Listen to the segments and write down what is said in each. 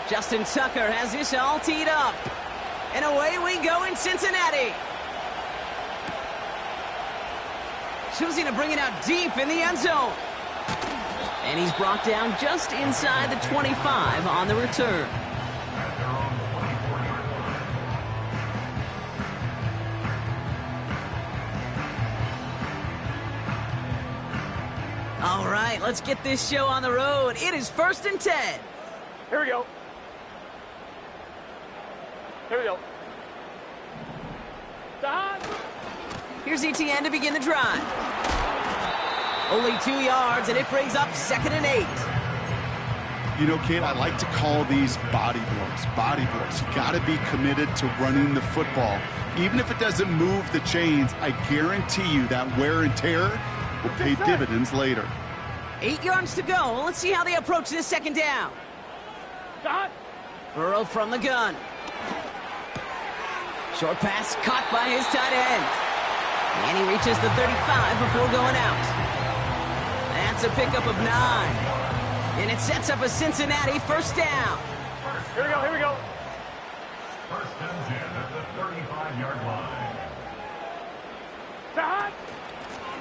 Justin Tucker has this all teed up. And away we go in Cincinnati. Choosing to bring it out deep in the end zone. And he's brought down just inside the 25 on the return. All right, let's get this show on the road. It is 1st and 10. Here we go. Here we go. Stop. Here's ETN to begin the drive. Only 2 yards, and it brings up 2nd and 8. You know, kid, I like to call these body blows. Body blows. You got to be committed to running the football. Even if it doesn't move the chains, I guarantee you that wear and tear will pay dividends later. 8 yards to go. Let's see how they approach this 2nd down. Stop. Burrow from the gun. Short pass caught by his tight end. And he reaches the 35 before going out. That's a pickup of 9. And it sets up a Cincinnati 1st down. Here we go, here we go. 1st and 10 at the 35-yard line. Stop.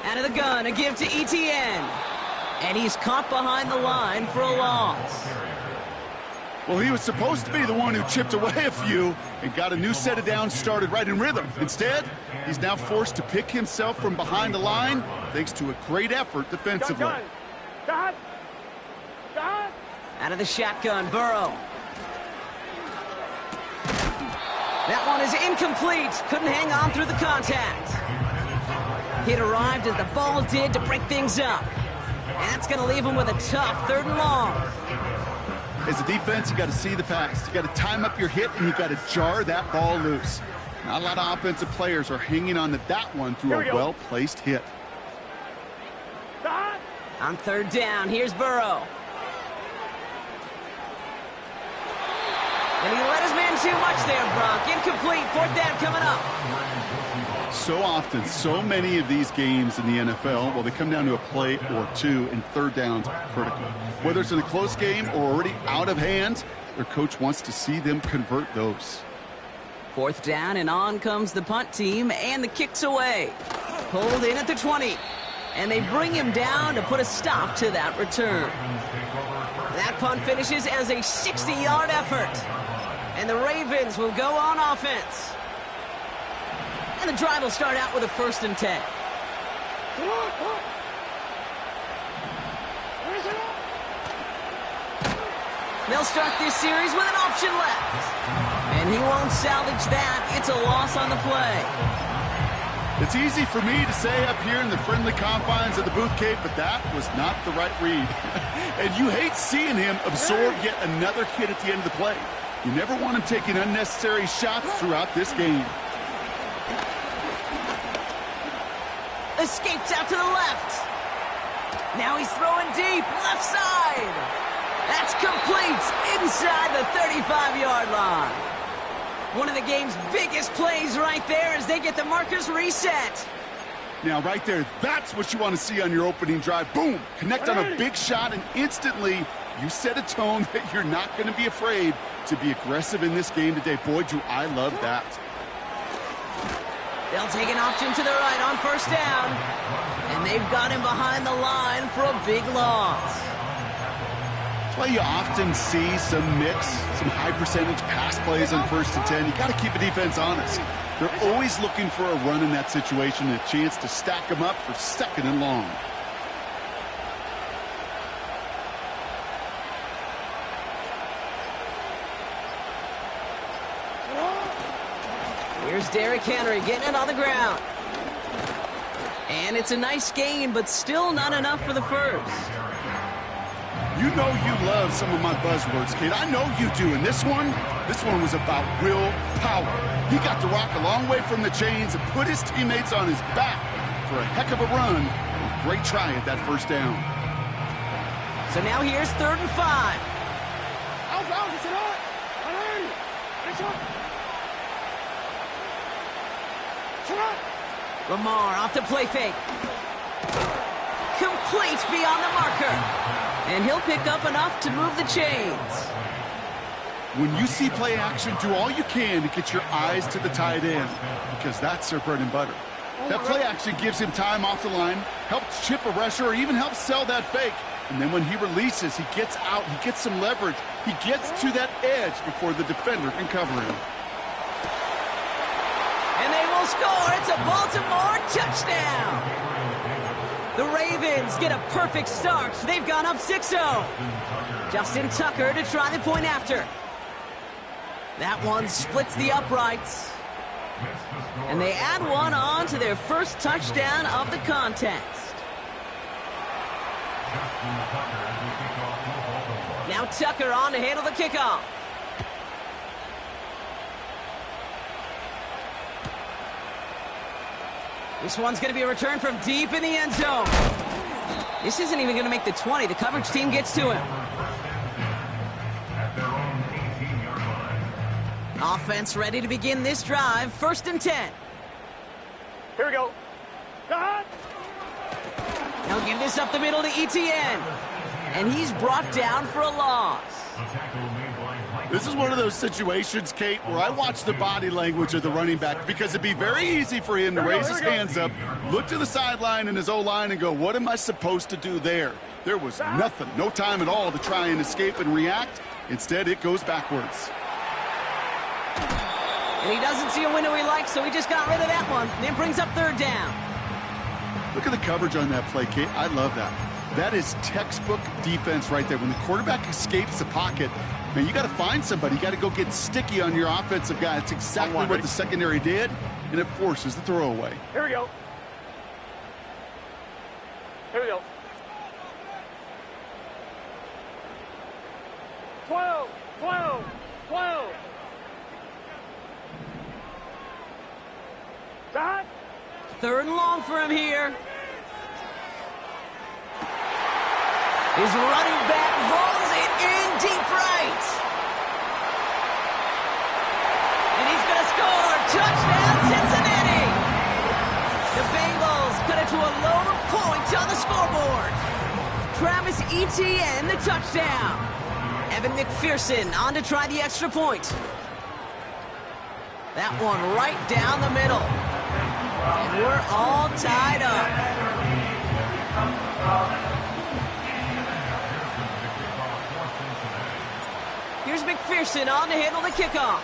Out of the gun, a give to ETN. And he's caught behind the line for a loss. Well, he was supposed to be the one who chipped away a few and got a new set of downs started right in rhythm. Instead, he's now forced to pick himself from behind the line thanks to a great effort defensively. Stop. Stop. Out of the shotgun, Burrow. That one is incomplete. Couldn't hang on through the contact. It arrived as the ball did to break things up. And that's going to leave him with a tough 3rd and long. As a defense, you got to see the pass. You got to time up your hit, and you got to jar that ball loose. Not a lot of offensive players are hanging on to that one through a well-placed hit. Stop. On 3rd down, here's Burrow. And he let his man too much there, Brock. Incomplete. 4th down coming up. So often, so many of these games in the NFL, well, they come down to a play or two, and 3rd downs are critical. Whether it's in a close game or already out of hand, their coach wants to see them convert those. 4th down, and on comes the punt team, and the kick's away. Pulled in at the 20. And they bring him down to put a stop to that return. That punt finishes as a 60-yard effort. And the Ravens will go on offense. And the drive will start out with a 1st and 10. They'll start this series with an option left. And he won't salvage that. It's a loss on the play. It's easy for me to say up here in the friendly confines of the booth cape, but that was not the right read. And you hate seeing him absorb yet another hit at the end of the play. You never want him taking unnecessary shots throughout this game. Escapes out to the left. Now he's throwing deep, left side. That's complete inside the 35-yard line. One of the game's biggest plays right there as they get the markers reset. Now, right there, that's what you want to see on your opening drive. Boom! Connect on a big shot, and instantly you set a tone that you're not going to be afraid to be aggressive in this game today. Boy, do I love that. They'll take an option to the right on 1st down. And they've got him behind the line for a big loss. That's why you often see some mix, some high-percentage pass plays on 1st and 10. You got to keep a defense honest. They're always looking for a run in that situation and a chance to stack them up for 2nd and long. Here's Derrick Henry getting it on the ground. And it's a nice gain, but still not enough for the 1st. You know you love some of my buzzwords, kid. I know you do. And this one was about real power. He got to rock a long way from the chains and put his teammates on his back for a heck of a run. A great try at that 1st down. So now here's 3rd and 5. Lamar off the play fake. Complete beyond the marker. And he'll pick up enough to move the chains. When you see play action, do all you can to get your eyes to the tight end, because that's their bread and butter. That play action gives him time off the line, helps chip a rusher, or even helps sell that fake. And then when he releases, he gets out, he gets some leverage. He gets to that edge before the defender can cover him. And they will score. It's a Baltimore touchdown. The Ravens get a perfect start. They've gone up 6-0. Justin Tucker to try the point after. That one splits the uprights. And they add one on to their first touchdown of the contest. Now Tucker on to handle the kickoff. This one's going to be a return from deep in the end zone. This isn't even going to make the 20. The coverage team gets to him. Offense ready to begin this drive. 1st and 10. Here we go. Cut! Now give this up the middle to ETN. And he's brought down for a loss. This is one of those situations, Kate, where I watch the body language of the running back, because it'd be very easy for him to raise his hands up, look to the sideline in his O-line and go, what am I supposed to do there? There was nothing, no time at all to try and escape and react. Instead, it goes backwards. And he doesn't see a window he likes, so he just got rid of that one. Then brings up 3rd down. Look at the coverage on that play, Kate. I love that. That is textbook defense right there. When the quarterback escapes the pocket, man, you got to find somebody. You got to go get sticky on your offensive guy. It's exactly what the secondary did, and it forces the throwaway. Here we go. Here we go. 12, 12, 12. Dot. 3rd and long for him here. His running back rolls it in deep right. And he's going to score. Touchdown, Cincinnati. The Bengals cut it to a lone point on the scoreboard. Travis Etienne, the touchdown. Evan McPherson on to try the extra point. That one right down the middle. And we're all tied up. Here's McPherson on to handle the kickoff.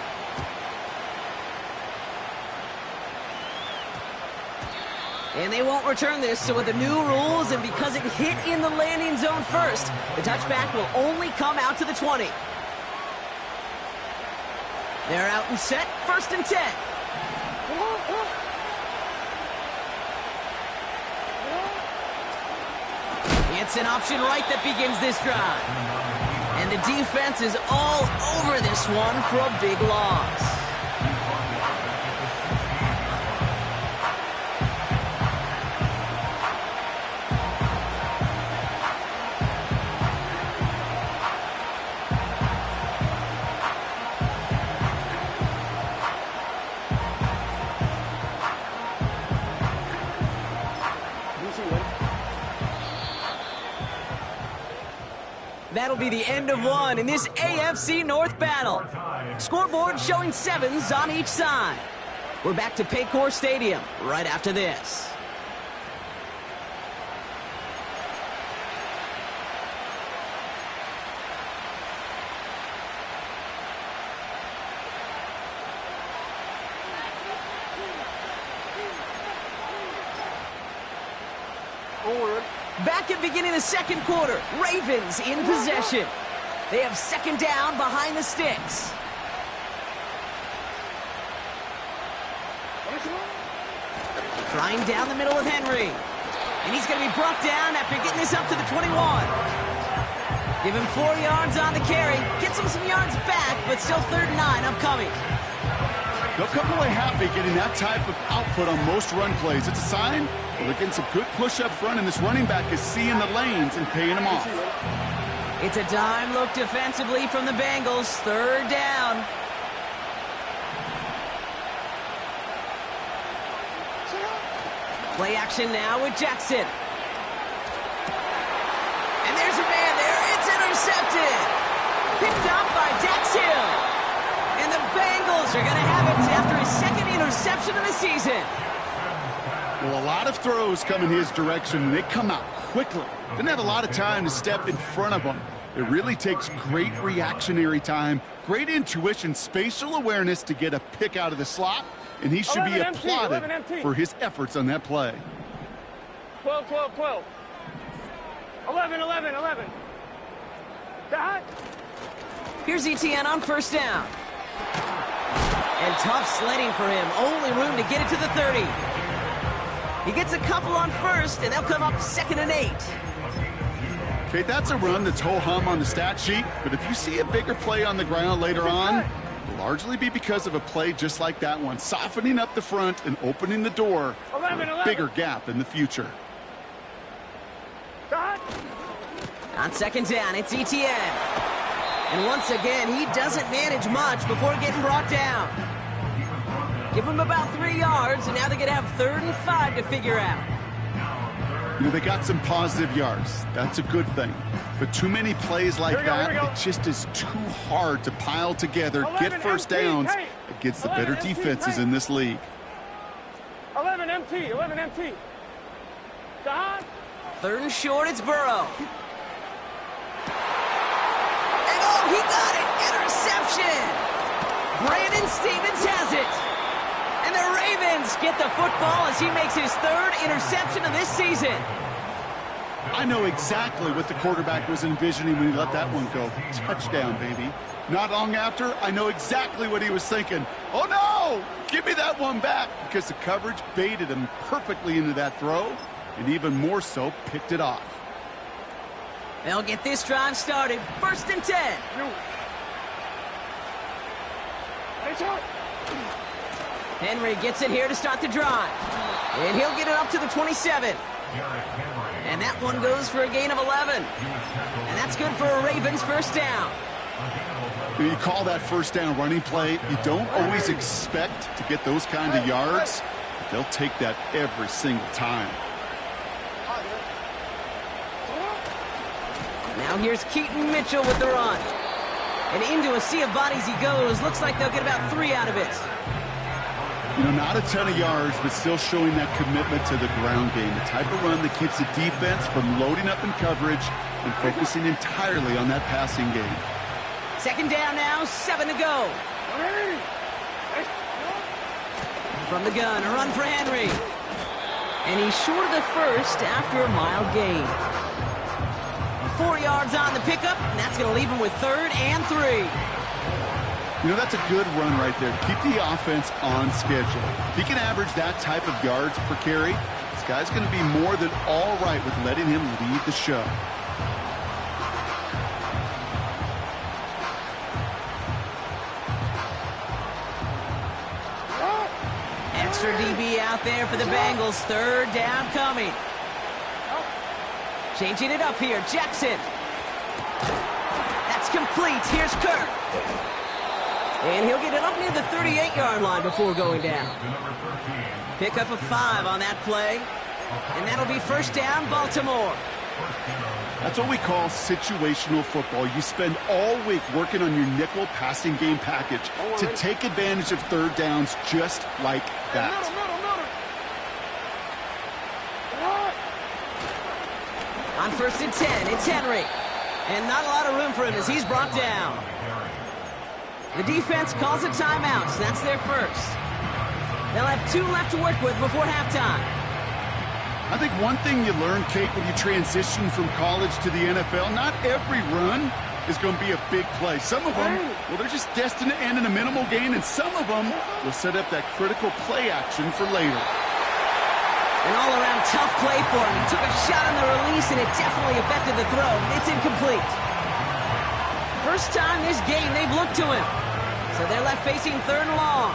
And they won't return this, so with the new rules and because it hit in the landing zone first, the touchback will only come out to the 20. They're out and set, 1st and 10. It's an option right that begins this drive. And the defense is all over this one for a big loss. That'll be the end of one in this AFC North battle. Scoreboard showing 7s on each side. We're back to Paycor Stadium right after this. Back at beginning of the 2nd quarter, Ravens in possession. They have 2nd down behind the sticks. Trying down the middle with Henry. And he's going to be brought down after getting this up to the 21. Give him 4 yards on the carry. Gets him some yards back, but still 3rd and 9 upcoming. They'll come away happy getting that type of output on most run plays. It's a sign they're getting some good push up front, and this running back is seeing the lanes and paying them off. It's a dime look defensively from the Bengals. 3rd down. Play action now with Jackson. intercepted. Picked up by Dax Hill. And the Bengals are going to have it after his second interception of the season. Well, a lot of throws come in his direction, and they come out quickly. Didn't have a lot of time to step in front of them. It really takes great reactionary time, great intuition, spatial awareness to get a pick out of the slot, and he should be 11 MT, applauded 11 MT. for his efforts on that play. 12, 12, 12. 11, 11, 11. That. Here's ETN on first down. And tough sledding for him. Only room to get it to the 30. He gets a couple on first, and they'll come up 2nd and 8. Okay, that's a run that's ho-hum on the stat sheet, but if you see a bigger play on the ground later on, it'll largely be because of a play just like that one, softening up the front and opening the door for a bigger gap in the future. That. On 2nd down, it's ETN. And once again, he doesn't manage much before getting brought down. Give him about 3 yards, and now they're going to have 3rd and 5 to figure out. You know, they got some positive yards. That's a good thing. But too many plays like that, it just is too hard to pile together, get first downs against the better defenses in this league. 11 MT, 11 MT. That. 3rd and short, it's Burrow. And oh, he got it! Interception! Brandon Stevens has it. And the Ravens get the football as he makes his 3rd interception of this season. I know exactly what the quarterback was envisioning when he let that one go. Touchdown, baby. Not long after, I know exactly what he was thinking. Oh, no! Give me that one back, because the coverage baited him perfectly into that throw, and even more so, picked it off. They'll get this drive started. 1st and 10. Henry gets it here to start the drive. And he'll get it up to the 27. And that one goes for a gain of 11. And that's good for a Ravens first down. When you call that first down running play, you don't always expect to get those kind of yards. But they'll take that every single time. Now here's Keaton Mitchell with the run. And into a sea of bodies he goes. Looks like they'll get about 3 out of it. You know, not a ton of yards, but still showing that commitment to the ground game. The type of run that keeps the defense from loading up in coverage and focusing entirely on that passing game. 2nd down now, 7 to go. From the gun, a run for Henry. And he's short of the first after a mild gain. 4 yards on the pickup, and that's going to leave him with 3rd and 3. You know, that's a good run right there. Keep the offense on schedule. If he can average that type of yards per carry, this guy's going to be more than all right with letting him lead the show. Extra DB out there for the Bengals. 3rd down coming. Changing it up here, Jackson. That's complete. Here's Kirk. And he'll get it up near the 38-yard line before going down. Pick up a 5 on that play. And that'll be first down, Baltimore. That's what we call situational football. You spend all week working on your nickel passing game package to take advantage of 3rd downs just like that. On 1st and 10, it's Henry. And not a lot of room for him as he's brought down. The defense calls a timeout, so that's their first. They'll have 2 left to work with before halftime. I think one thing you learn, Kate, when you transition from college to the NFL, not every run is going to be a big play. Some of them, well, they're just destined to end in a minimal gain, and some of them will set up that critical play action for later. An all-around tough play for him. He took a shot on the release, and it definitely affected the throw. It's incomplete. First time this game they've looked to him. So they're left facing 3rd and long.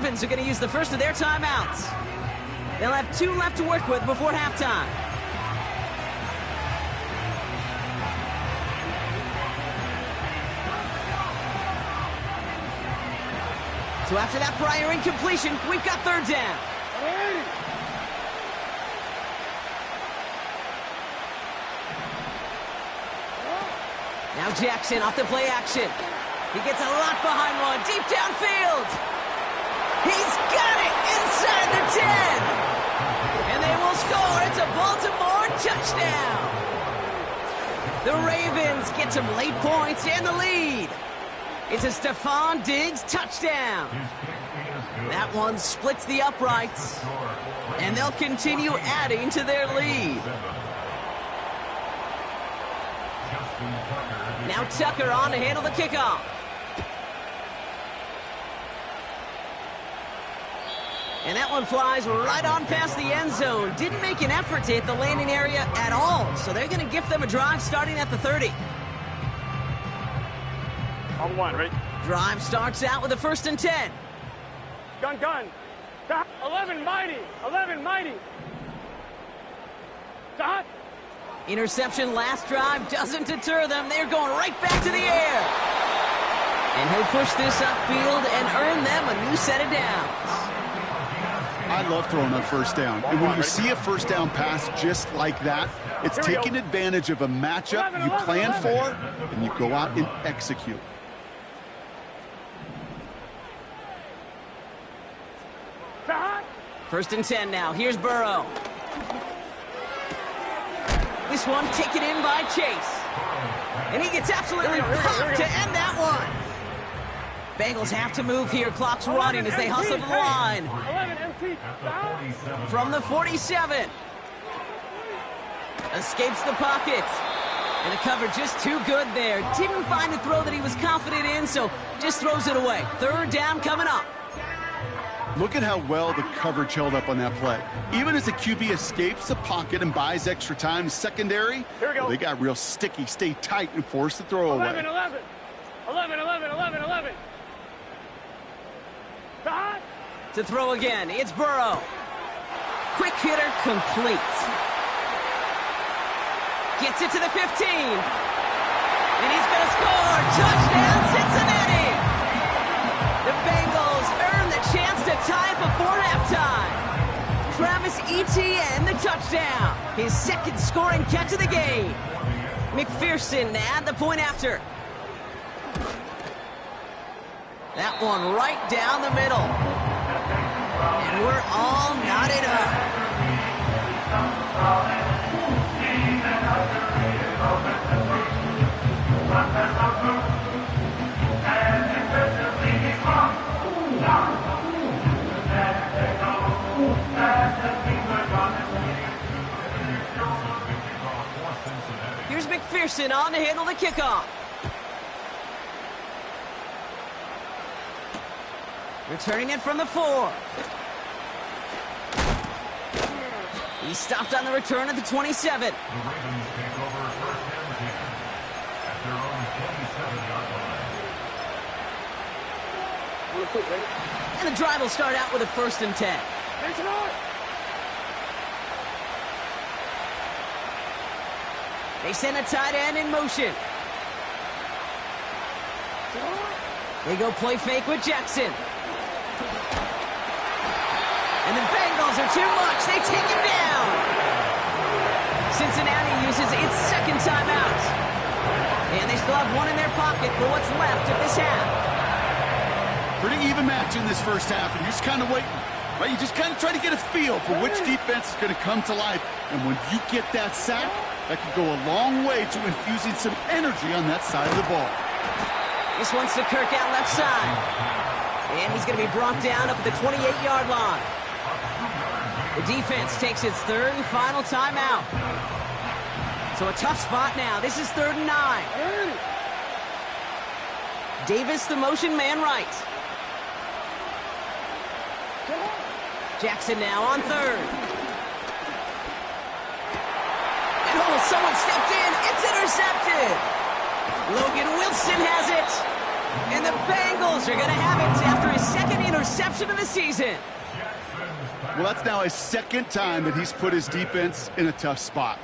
Ravens are going to use the first of their timeouts. They'll have 2 left to work with before halftime. So after that prior incompletion, we've got 3rd down. Now Jackson off the play action. He gets a lot behind one, deep downfield. He's got it inside the 10. And they will score. It's a Baltimore touchdown. The Ravens get some late points and the lead. It's a Stephon Diggs touchdown. That one splits the uprights. And they'll continue adding to their lead. Now Tucker on to handle the kickoff. And that one flies right on past the end zone. Didn't make an effort to hit the landing area at all. So they're going to gift them a drive starting at the 30. On 1, ready? Drive starts out with a 1st and 10. Gun. 11 mighty. 11 mighty. Dot. Interception last drive doesn't deter them. They're going right back to the air. And he'll push this upfield and earn them a new set of downs. I love throwing on 1st down. And when you see a 1st down pass just like that, it's taking advantage of a matchup you plan for, and you go out and execute. Dot. 1st and 10 now. Here's Burrow. This one taken in by Chase. And he gets absolutely popped to end that one. Bengals have to move here. Clock's running as they hustle to the line. 11 empty. From the 47. Escapes the pocket. And the cover just too good there. Didn't find a throw that he was confident in, so just throws it away. 3rd down coming up. Look at how well the coverage held up on that play. Even as the QB escapes the pocket and buys extra time, secondary, they got real sticky. Stay tight and force the throw away. 11. Dot. To throw again, it's Burrow. Quick hitter complete. Gets it to the 15. And he's going to score. Touchdown, Cincinnati. The Bengals earn the chance to tie it before halftime. Travis Etienne, the touchdown. His 2nd scoring catch of the game. McPherson at the point after. That one right down the middle. And we're all knotted up. Here's McPherson on to handle the kickoff. Returning it from the 4. He stopped on the return at the 27. The Ravens take over 1st and 10 at their own 27-yard line. And the drive will start out with a 1st and 10. They send a tight end in motion. They go play fake with Jackson. And the Bengals are too much. They take him down. Cincinnati uses its 2nd timeout. And they still have one in their pocket for what's left of this half. Pretty even match in this 1st half, and you're just kind of waiting. Right? You just kind of try to get a feel for which defense is going to come to life. And when you get that sack, that can go a long way to infusing some energy on that side of the ball. This one's to Kirk out left side. And he's going to be brought down up at the 28-yard line. The defense takes its 3rd and final timeout. So a tough spot now. This is 3rd and 9. Davis, the motion man right. Jackson now on 3rd. And someone stepped in. It's intercepted. Logan Wilson has it. And the Bengals are going to have it after his second interception of the season. Well, that's now his second time that he's put his defense in a tough spot.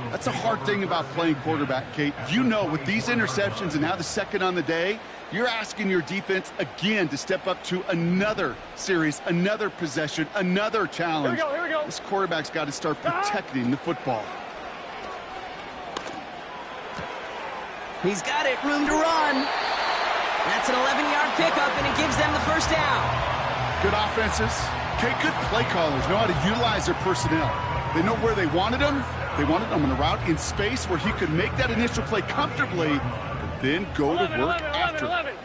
That's a hard thing about playing quarterback, Kate. You know, with these interceptions and now the second on the day, you're asking your defense again to step up to another series, another possession, another challenge. Here we go. This quarterback's got to start protecting the football. He's got it, room to run. That's an 11-yard pickup, and it gives them the first down. Good offenses. Okay, good play callers know how to utilize their personnel. They know where they wanted them. They wanted them on a route in space where he could make that initial play comfortably, but then go to work after. 11.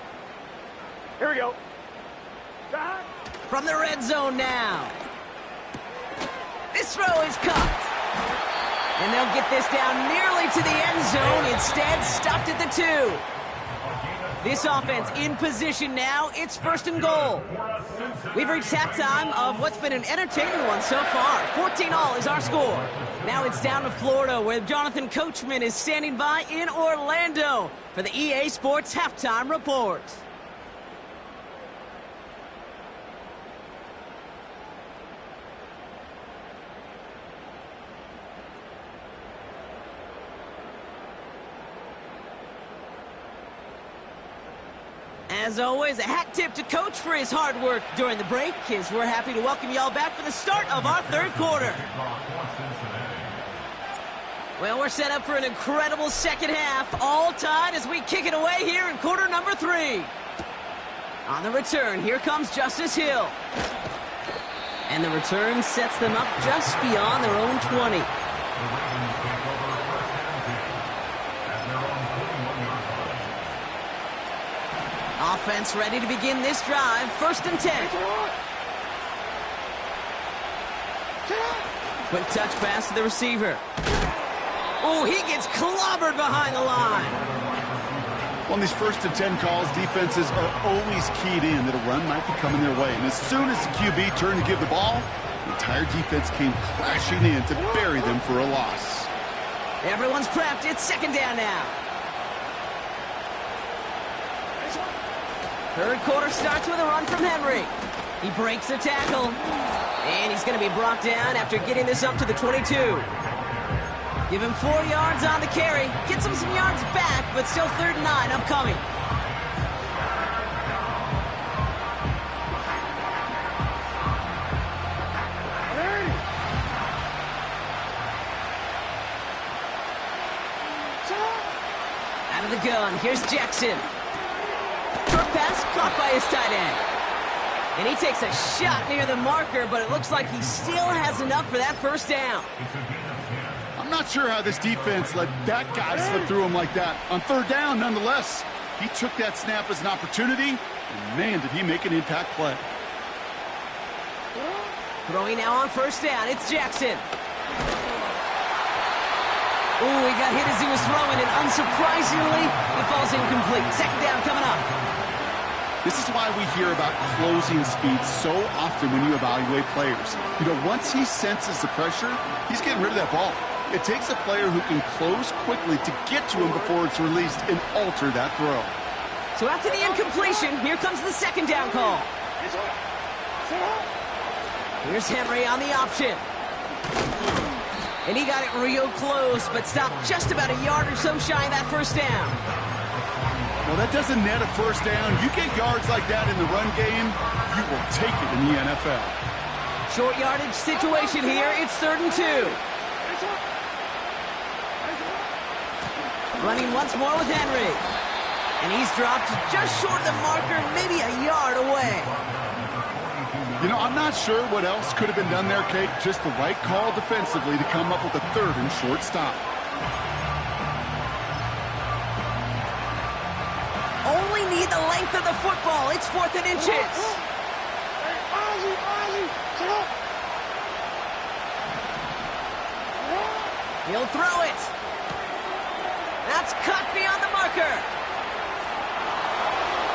Here we go. From the red zone now. This throw is caught. And they'll get this down nearly to the end zone. Instead, stopped at the 2. This offense in position now. It's 1st and goal. We've reached halftime of what's been an entertaining one so far. 14-all is our score. Now it's down to Florida, where Jonathan Coachman is standing by in Orlando for the EA Sports Halftime Report. As always, a hat tip to Coach for his hard work during the break, as we're happy to welcome y'all back for the start of our third quarter. Well, we're set up for an incredible second half, all tied as we kick it away here in quarter number 3. On the return, here comes Justice Hill. And the return sets them up just beyond their own 20. Offense ready to begin this drive. 1st and 10. Quick touch pass to the receiver. Oh, he gets clobbered behind the line. On these 1st and 10 calls, defenses are always keyed in that a run might be coming their way. And as soon as the QB turned to give the ball, the entire defense came crashing in to bury them for a loss. Everyone's prepped. It's 2nd down now. Third quarter starts with a run from Henry. He breaks the tackle. And he's going to be brought down after getting this up to the 22. Give him 4 yards on the carry. Gets him some yards back, but still 3rd and 9 upcoming. Out of the gun, here's Jackson. Short pass caught by his tight end. And he takes a shot near the marker, but it looks like he still has enough for that 1st down. I'm not sure how this defense let that guy slip through him like that. On 3rd down, nonetheless, he took that snap as an opportunity, and man, did he make an impact play. Throwing now on 1st down, it's Jackson. Ooh, he got hit as he was throwing, and unsurprisingly, he falls incomplete. 2nd down coming up. This is why we hear about closing speed so often when you evaluate players. You know, once he senses the pressure, he's getting rid of that ball. It takes a player who can close quickly to get to him before it's released and alter that throw. So after the incompletion, here comes the 2nd down call. Here's Henry on the option. And he got it real close, but stopped just about a yard or so shy of that 1st down. Well, that doesn't net a 1st down. You get yards like that in the run game, you will take it in the NFL. Short yardage situation here. It's 3rd and 2. Running once more with Henry. And he's dropped just short of the marker, maybe a yard away. You know, I'm not sure what else could have been done there, Kate. Just the right call defensively to come up with a 3rd and short stop. Only need the length of the football. It's 4th and inches. He'll throw it. That's cut beyond the marker.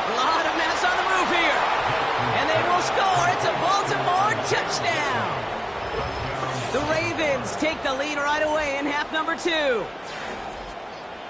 A lot of mass on the move here. And they will score. It's a Baltimore touchdown. The Ravens take the lead right away in half number 2.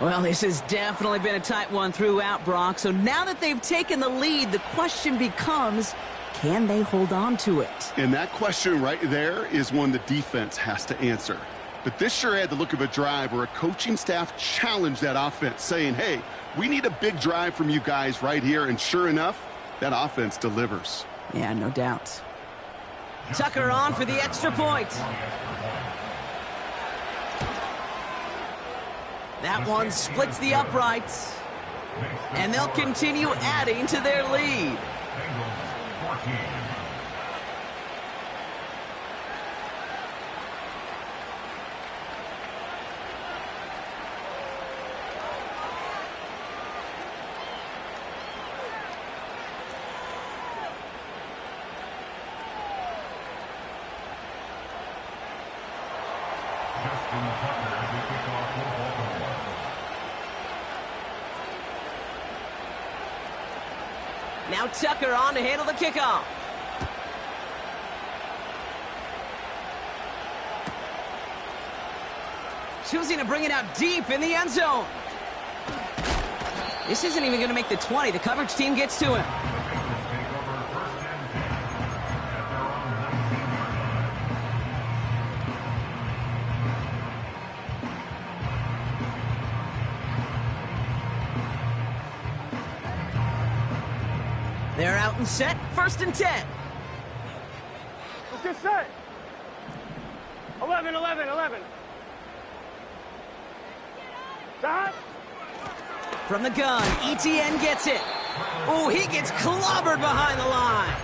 Well, this has definitely been a tight one throughout, Brock. So now that they've taken the lead, the question becomes, can they hold on to it? And that question right there is one the defense has to answer. But this sure had the look of a drive where a coaching staff challenged that offense, saying, hey, we need a big drive from you guys right here. And sure enough, that offense delivers. Yeah, no doubt. Tucker on for the extra point. That one splits the uprights. And they'll continue adding to their lead. Now Tucker on to handle the kickoff. Choosing to bring it out deep in the end zone. This isn't even going to make the 20. The coverage team gets to him. They're out and set. 1st and 10. Let's get set. 11, 11, 11. Stop. From the gun, ETN gets it. Oh, he gets clobbered behind the line.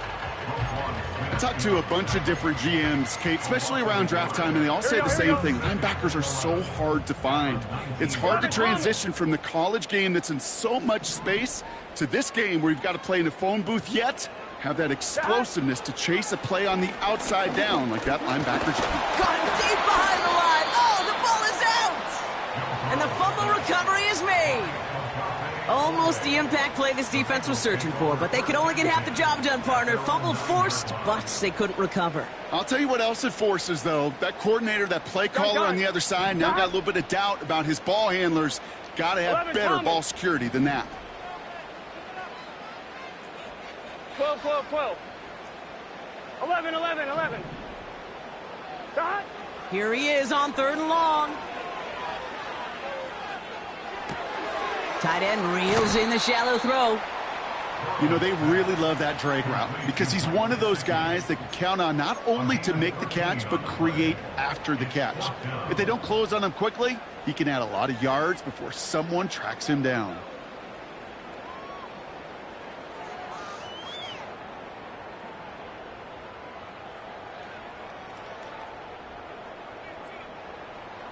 I talked to a bunch of different GMs, Kate, especially around draft time, and they all say the same thing. Linebackers are so hard to find. It's hard to transition from the college game that's in so much space to this game where you've got to play in a phone booth, yet have that explosiveness to chase a play on the outside down like that linebacker's. Got him deep behind the line. Oh, the ball is out. And the fumble recovery is made. Almost the impact play this defense was searching for, but they could only get half the job done, partner. Fumble forced, but they couldn't recover. I'll tell you what else it forces, though. That coordinator, that play caller on the other side, now got a little bit of doubt about his ball handlers. Got to have better ball security than that. 12, 12, 12. 11, 11, 11. Stop. Here he is on 3rd and long. Tight end reels in the shallow throw. You know, they really love that drag route because he's one of those guys that can count on not only to make the catch, but create after the catch. If they don't close on him quickly, he can add a lot of yards before someone tracks him down.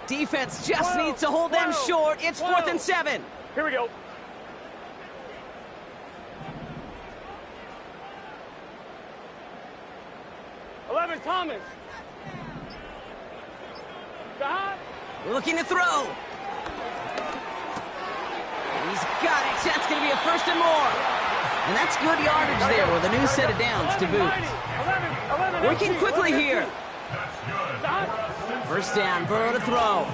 Defense just needs to hold them short. It's 4th and 7. Here we go. Thomas. Stop. Looking to throw. He's got it. That's going to be a 1st and more. And that's good yardage there with a new set of downs to boot. 11, Working quickly here. Stop. 1st down, Burrow to throw.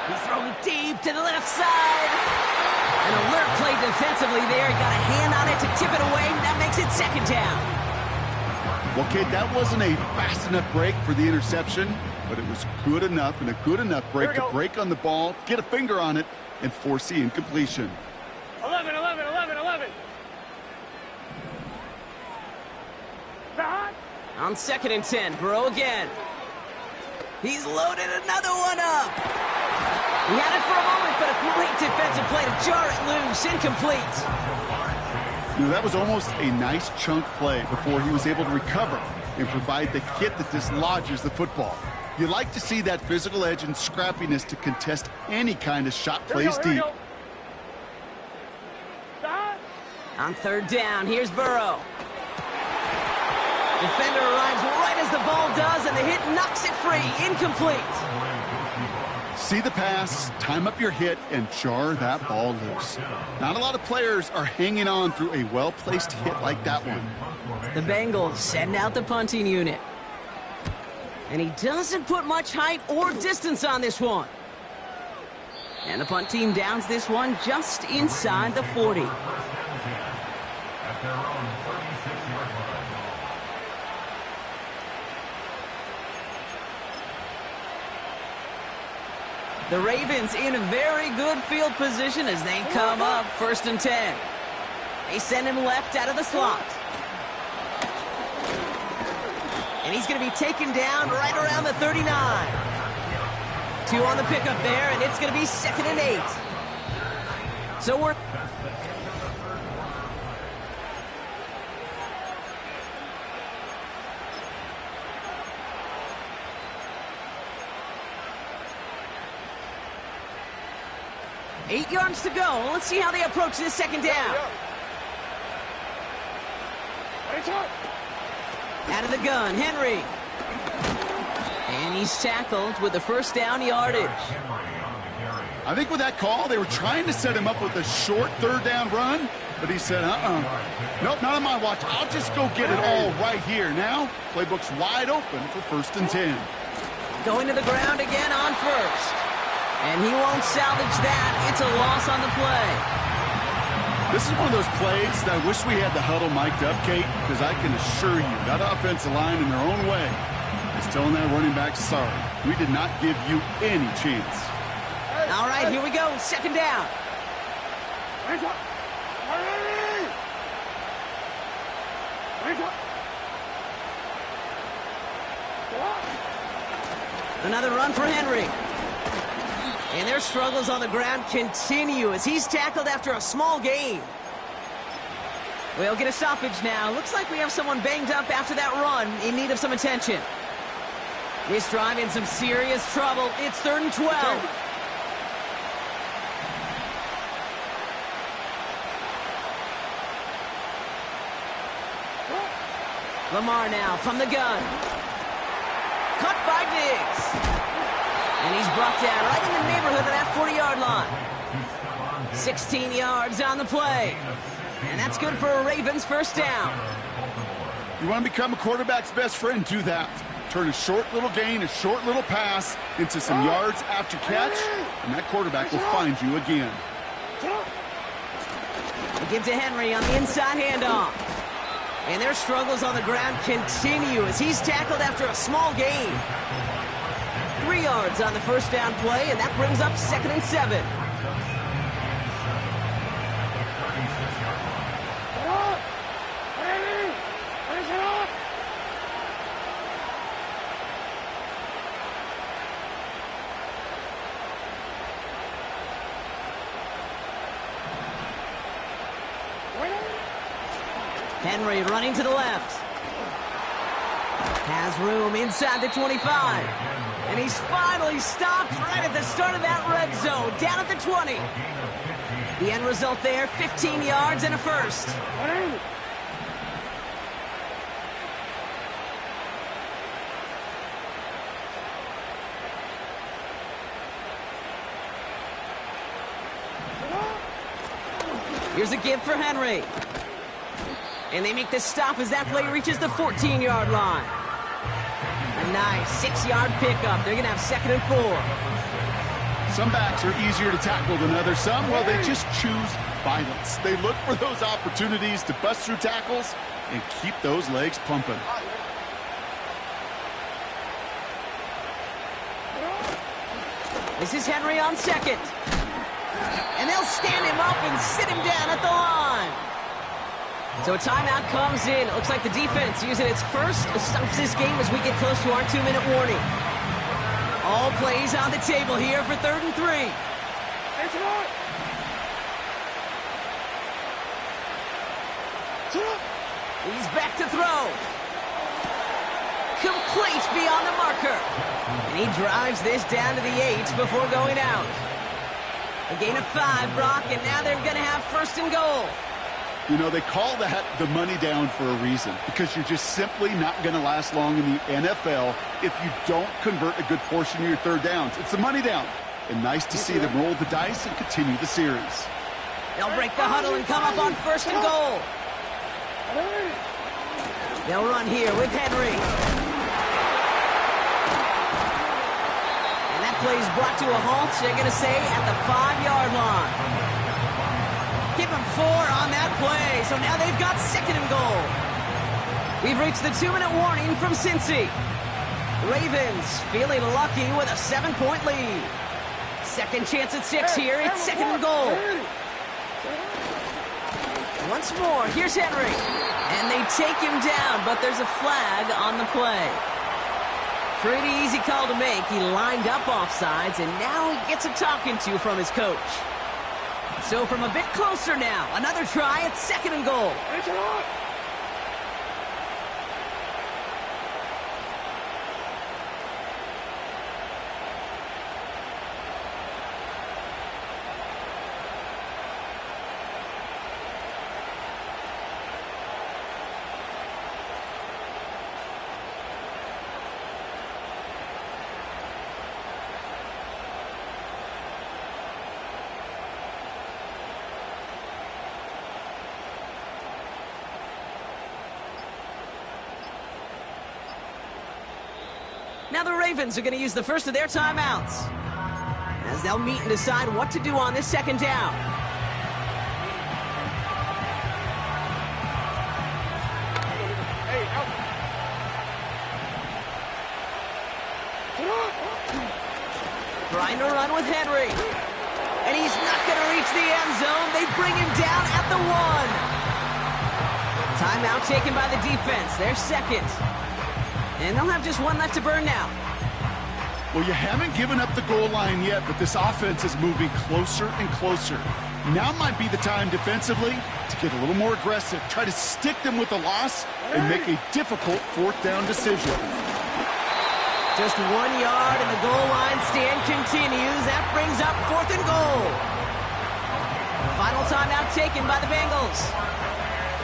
He's throwing deep to the left side. An alert play defensively there. He got a hand on it to tip it away. That makes it 2nd down. Well, kid, that wasn't a fast enough break for the interception, but it was good enough and a good enough break to break on the ball, get a finger on it, and force the incompletion. 11, 11, 11, 11. Stop. On 2nd and 10, Burrow again. He's loaded another one up. He had it for a moment, but a great defensive play to jar it loose. Incomplete. You know, that was almost a nice chunk play before he was able to recover and provide the hit that dislodges the football. You like to see that physical edge and scrappiness to contest any kind of shot plays deep. On 3rd down, here's Burrow. Defender arrives right as the ball does, and the hit knocks it free. Incomplete. See the pass, time up your hit, and jar that ball loose. Not a lot of players are hanging on through a well-placed hit like that one. The Bengals send out the punting unit. And he doesn't put much height or distance on this one. And the punt team downs this one just inside the 40. At their own 36-yard line. The Ravens in very good field position as they come up 1st and 10. They send him left out of the slot. And he's going to be taken down right around the 39. 2 on the pickup there, and it's going to be 2nd and 8. So we're... Eight yards to go. Let's see how they approach this 2nd down. Out of the gun, Henry. And he's tackled with the 1st down yardage. I think with that call, they were trying to set him up with a short 3rd down run, but he said, nope, not on my watch. I'll just go get it all right here. Now, playbook's wide open for 1st and 10. Going to the ground again on 1st. And he won't salvage that. It's a loss on the play. This is one of those plays that I wish we had the huddle mic'd up, Kate, because I can assure you that offensive line in their own way is telling that running back, sorry, we did not give you any chance. All right, here we go. 2nd down. Another run for Henry. And their struggles on the ground continue as he's tackled after a small gain. We'll get a stoppage now. Looks like we have someone banged up after that run, in need of some attention. This drive in some serious trouble. It's 3rd and 12. Lamar now from the gun. Cut by Diggs. And he's brought down right in the neighborhood of that 40-yard line. 16 yards on the play. And that's good for a Ravens 1st down. You want to become a quarterback's best friend, do that. Turn a short little gain, a short little pass into some yards after catch, and that quarterback will find you again. They give to Henry on the inside handoff. And their struggles on the ground continue as he's tackled after a small gain. 3 yards on the 1st down play, and that brings up 2nd and 7. Henry running to the left. Has room inside the 25. And he's finally stopped right at the start of that red zone, down at the 20. The end result there, 15 yards and a 1st. Here's a give for Henry. And they make the stop as that play reaches the 14-yard line. A nice 6-yard pickup. They're going to have 2nd and 4. Some backs are easier to tackle than others. Some, well, they just choose violence. They look for those opportunities to bust through tackles and keep those legs pumping. This is Henry on 2nd. And they'll stand him up and sit him down at the line. So a timeout comes in. It looks like the defense using its first stops this game as we get close to our 2-minute warning. All plays on the table here for 3rd and 3. He's back to throw. Complete beyond the marker. And he drives this down to the 8 before going out. A gain of 5, Brock, and now they're going to have 1st and goal. You know, they call that the money down for a reason, because you're just simply not going to last long in the NFL if you don't convert a good portion of your 3rd downs. It's the money down. And nice to see them roll the dice and continue the series. They'll break the huddle and come up on 1st and goal. They'll run here with Henry. And that play's brought to a halt. They're going to say at the 5-yard line. Give them 4 on that play. So now they've got 2nd and goal. We've reached the 2-minute warning from Cincy. Ravens feeling lucky with a 7-point lead. Second chance at 6 here. It's 2nd and goal. Once more, here's Henry. And they take him down, but there's a flag on the play. Pretty easy call to make. He lined up offsides, and now he gets a talking to from his coach. So from a bit closer now, another try at 2nd and goal. Now the Ravens are going to use the first of their timeouts as they'll meet and decide what to do on this 2nd down. Trying to run with Henry. And he's not going to reach the end zone. They bring him down at the 1. Timeout taken by the defense. Their 2nd. And they'll have just 1 left to burn now. Well, you haven't given up the goal line yet, but this offense is moving closer and closer. Now might be the time defensively to get a little more aggressive, try to stick them with a loss, and make a difficult 4th down decision. Just 1 yard, and the goal line stand continues. That brings up 4th and goal. Final timeout taken by the Bengals.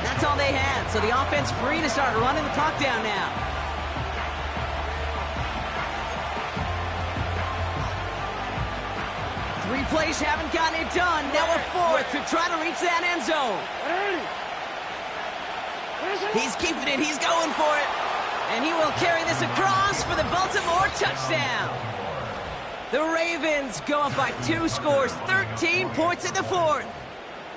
That's all they had, so the offense free to start running the clock down now. 3 plays haven't gotten it done. Now a 4th to try to reach that end zone. He's keeping it. He's going for it. And he will carry this across for the Baltimore touchdown. The Ravens go up by 2 scores, 13 points in the 4th.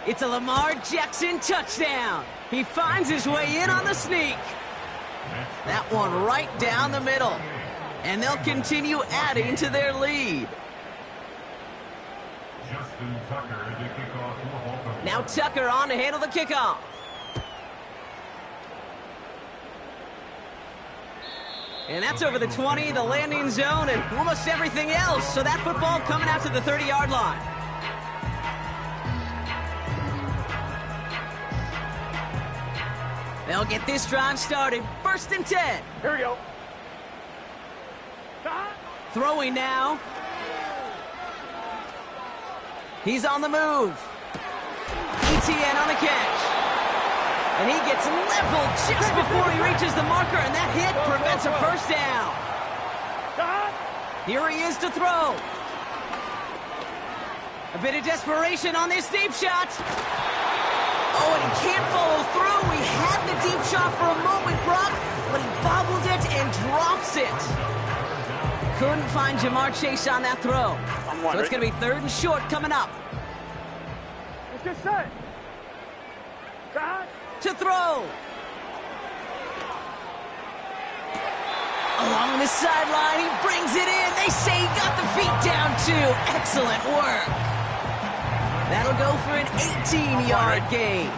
It's a Lamar Jackson touchdown. He finds his way in on the sneak. That one right down the middle. And they'll continue adding to their lead. Now Tucker on to handle the kickoff. And that's over the 20, the landing zone, and almost everything else. So that football coming out to the 30-yard line. They'll get this drive started. 1st and 10. Here we go. Throwing now. He's on the move. ETN on the catch. And he gets leveled just before he reaches the marker, and that hit prevents a 1st down. Here he is to throw. A bit of desperation on this deep shot. Oh, and he can't follow through. He had the deep shot for a moment, Brock, but he bobbled it and drops it. Couldn't find Jamar Chase on that throw. So it's going to be 3rd and short coming up. Let's get set. To throw. Along the sideline, he brings it in. They say he got the feet down too. Excellent work. That'll go for an 18-yard gain.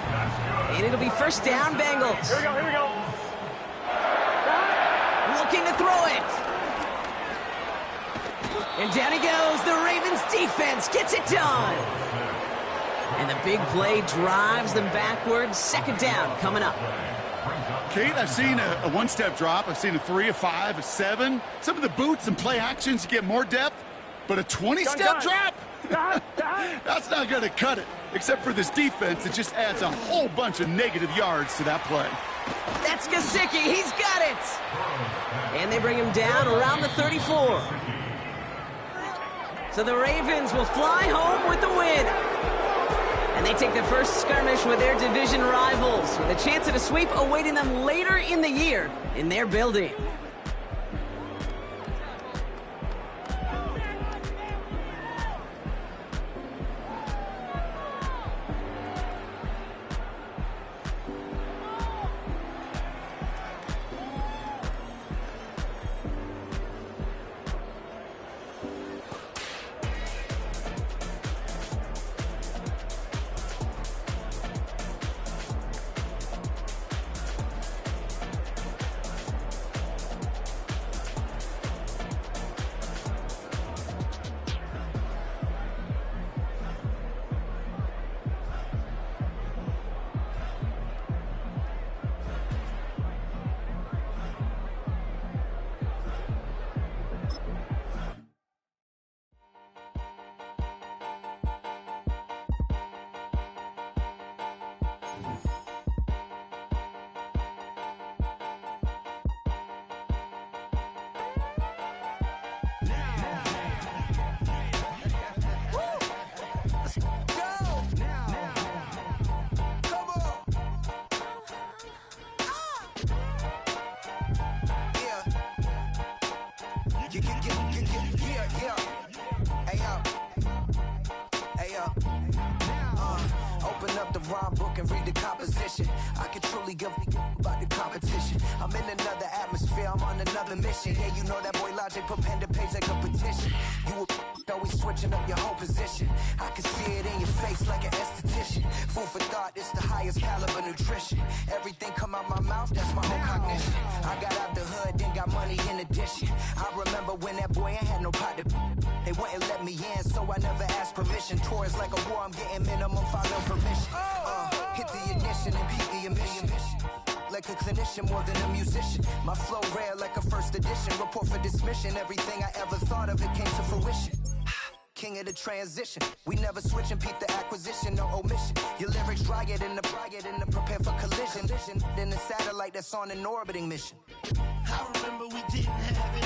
And it'll be 1st down, Bengals. Here we go, here we go. Looking to throw it. And down he goes. The Ravens defense gets it done. And the big play drives them backwards. 2nd down coming up. Kate, I've seen a 1-step drop. I've seen a 3, a 5, a 7. Some of the boots and play actions, you get more depth. But a 20-step drop? That's not going to cut it. Except for this defense, it just adds a whole bunch of negative yards to that play. That's Gesicki. He's got it. And they bring him down around the 34. So the Ravens will fly home with the win. And they take the first skirmish with their division rivals, with a chance at a sweep awaiting them later in the year in their building. Hey, open up the rhyme book and read the composition. I can truly give about the competition. I'm in another atmosphere, I'm on another mission. Yeah, you know that boy Logic put pen to page like a petition. You always switching up your whole position. I can see it in your face like an esthetician. Food for thought, it's the highest caliber nutrition. Everything come out my mouth, that's my own cognition. I got out the hood, then got money in addition. I remember when that boy ain't had no pot to. They wouldn't let me in, so I never asked permission. Tours like a war, I'm getting minimum following permission. Hit the ignition and beat the emission. Like a clinician more than a musician. My flow rare like a first edition. Report for dismission. Everything I ever thought of, it came to fruition. King of the transition. We never switch and peep the acquisition, no omission. Your lyrics dry it in the prepare for collision. Then the satellite that's on an orbiting mission. I remember we didn't have